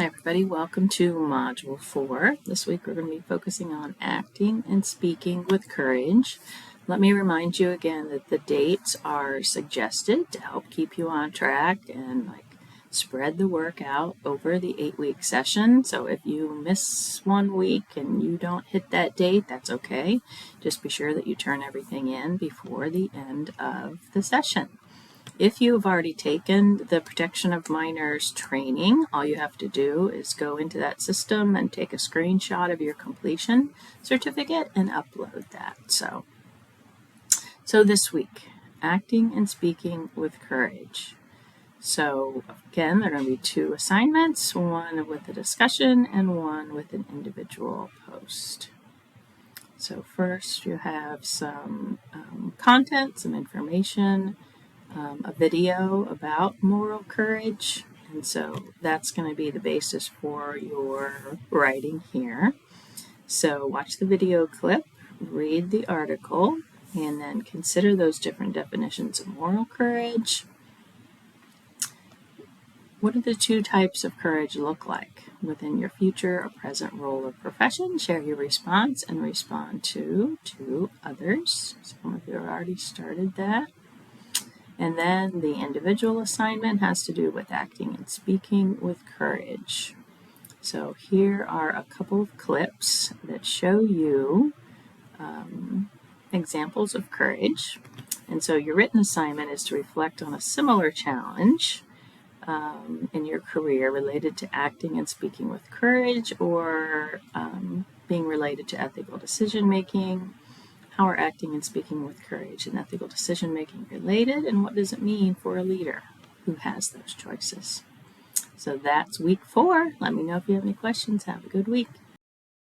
Hi everybody, welcome to Module 4. This week we're going to be focusing on acting and speaking with courage. Let me remind you again that the dates are suggested to help keep you on track and spread the work out over the 8-week session. So if you miss 1 week and you don't hit that date, that's okay. Just be sure that you turn everything in before the end of the session. If you have already taken the Protection of Minors training, all you have to do is go into that system and take a screenshot of your completion certificate and upload that. So this week, acting and speaking with courage. So again, there are going to be 2 assignments, one with a discussion and one with an individual post. So first you have some content, some information, a video about moral courage, and so that's going to be the basis for your writing here. So watch the video clip, read the article, and then consider those different definitions of moral courage. What do the 2 types of courage look like within your future or present role or profession? Share your response and respond to others. Some of you have already started that. And then the individual assignment has to do with acting and speaking with courage. So here are a couple of clips that show you examples of courage. And so your written assignment is to reflect on a similar challenge in your career related to acting and speaking with courage, or being related to ethical decision making. How are acting and speaking with courage and ethical decision making related, and what does it mean for a leader who has those choices? So that's week 4. Let me know if you have any questions. Have a good week.